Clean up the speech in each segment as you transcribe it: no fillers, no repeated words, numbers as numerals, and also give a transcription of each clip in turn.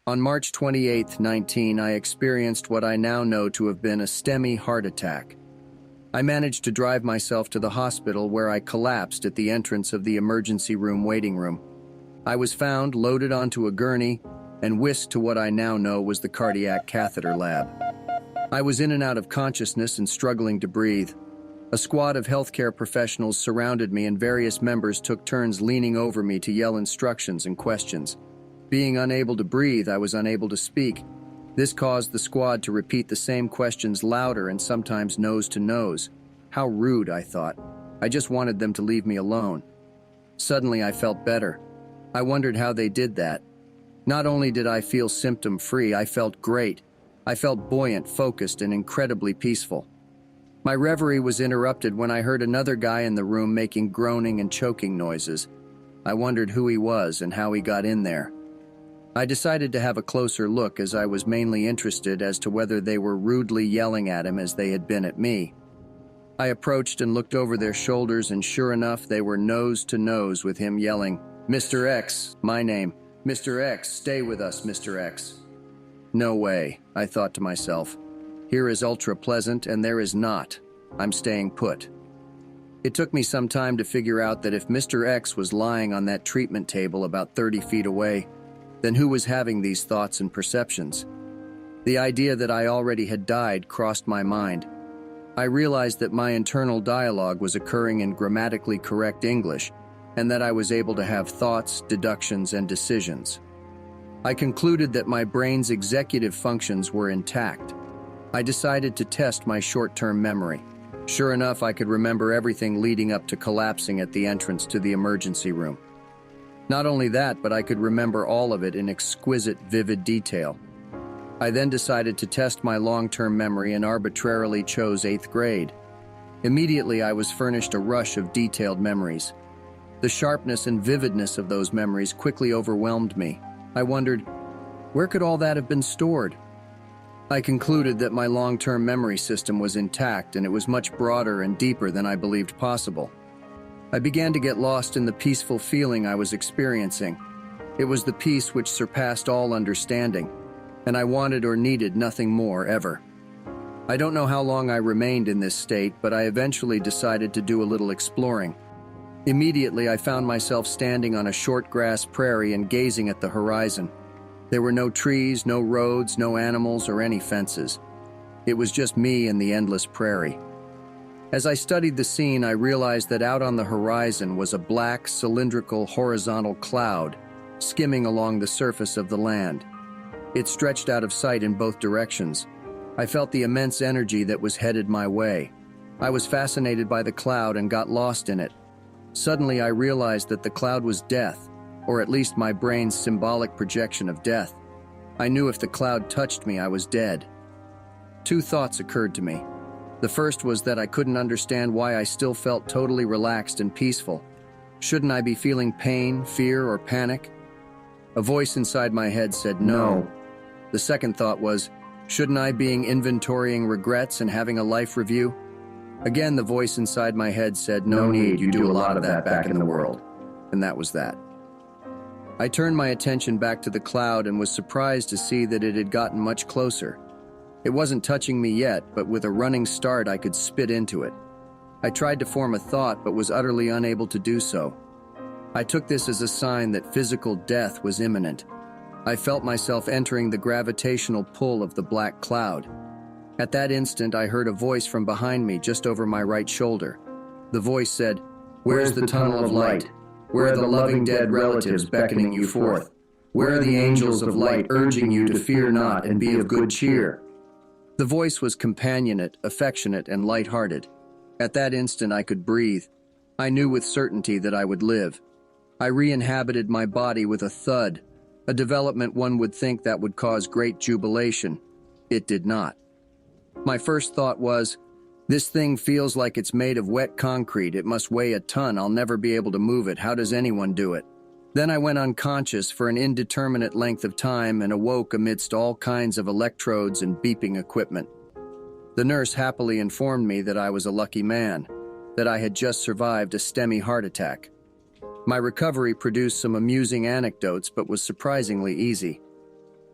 On March 28, 19, I experienced what I now know to have been a STEMI heart attack. I managed to drive myself to the hospital where I collapsed at the entrance of the emergency room waiting room. I was found loaded onto a gurney and whisked to what I now know was the cardiac catheter lab. I was in and out of consciousness and struggling to breathe. A squad of healthcare professionals surrounded me and various members took turns leaning over me to yell instructions and questions. Being unable to breathe, I was unable to speak. This caused the squad to repeat the same questions louder and sometimes nose to nose. How rude, I thought. I just wanted them to leave me alone. Suddenly, I felt better. I wondered how they did that. Not only did I feel symptom-free, I felt great. I felt buoyant, focused, and incredibly peaceful. My reverie was interrupted when I heard another guy in the room making groaning and choking noises. I wondered who he was and how he got in there. I decided to have a closer look as I was mainly interested as to whether they were rudely yelling at him as they had been at me. I approached and looked over their shoulders, and sure enough, they were nose to nose with him yelling, "Mr. X, my name. Mr. X, stay with us, Mr. X." No way, I thought to myself. Here is ultra pleasant and there is not. I'm staying put. It took me some time to figure out that if Mr. X was lying on that treatment table about 30 feet away, then who was having these thoughts and perceptions? The idea that I already had died crossed my mind. I realized that my internal dialogue was occurring in grammatically correct English, and that I was able to have thoughts, deductions, and decisions. I concluded that my brain's executive functions were intact. I decided to test my short-term memory. Sure enough, I could remember everything leading up to collapsing at the entrance to the emergency room. Not only that, but I could remember all of it in exquisite, vivid detail. I then decided to test my long-term memory and arbitrarily chose 8th grade. Immediately, I was furnished a rush of detailed memories. The sharpness and vividness of those memories quickly overwhelmed me. I wondered, where could all that have been stored? I concluded that my long-term memory system was intact and it was much broader and deeper than I believed possible. I began to get lost in the peaceful feeling I was experiencing. It was the peace which surpassed all understanding, and I wanted or needed nothing more ever. I don't know how long I remained in this state, but I eventually decided to do a little exploring. Immediately, I found myself standing on a short grass prairie and gazing at the horizon. There were no trees, no roads, no animals, or any fences. It was just me and the endless prairie. As I studied the scene, I realized that out on the horizon was a black, cylindrical, horizontal cloud skimming along the surface of the land. It stretched out of sight in both directions. I felt the immense energy that was headed my way. I was fascinated by the cloud and got lost in it. Suddenly, I realized that the cloud was death, or at least my brain's symbolic projection of death. I knew if the cloud touched me, I was dead. Two thoughts occurred to me. The first was that I couldn't understand why I still felt totally relaxed and peaceful. Shouldn't I be feeling pain, fear, or panic? A voice inside my head said no. The second thought was, shouldn't I be inventorying regrets and having a life review? Again, the voice inside my head said, no need, you do a lot of that back in the world. And that was that. I turned my attention back to the cloud and was surprised to see that it had gotten much closer. It wasn't touching me yet, but with a running start, I could spit into it. I tried to form a thought, but was utterly unable to do so. I took this as a sign that physical death was imminent. I felt myself entering the gravitational pull of the black cloud. At that instant, I heard a voice from behind me just over my right shoulder. The voice said, "Where's the tunnel of light? Where are the loving dead relatives beckoning you forth? Where are the angels of light urging you to fear not and be of good cheer?" The voice was companionate, affectionate, and light-hearted. At that instant, I could breathe. I knew with certainty that I would live. I re-inhabited my body with a thud, a development one would think that would cause great jubilation. It did not. My first thought was, this thing feels like it's made of wet concrete. It must weigh a ton. I'll never be able to move it. How does anyone do it? Then I went unconscious for an indeterminate length of time and awoke amidst all kinds of electrodes and beeping equipment. The nurse happily informed me that I was a lucky man, that I had just survived a STEMI heart attack. My recovery produced some amusing anecdotes but was surprisingly easy.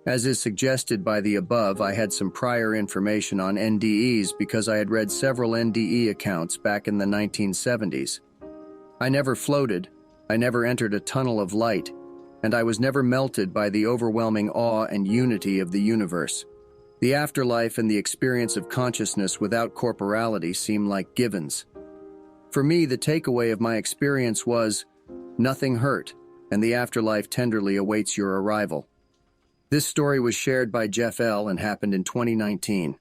As is suggested by the above, I had some prior information on NDEs because I had read several NDE accounts back in the 1970s. I never floated, I never entered a tunnel of light, and I was never melted by the overwhelming awe and unity of the universe. The afterlife and the experience of consciousness without corporality seem like givens. For me, the takeaway of my experience was, nothing hurt, and the afterlife tenderly awaits your arrival. This story was shared by Jeff L. and happened in 2019.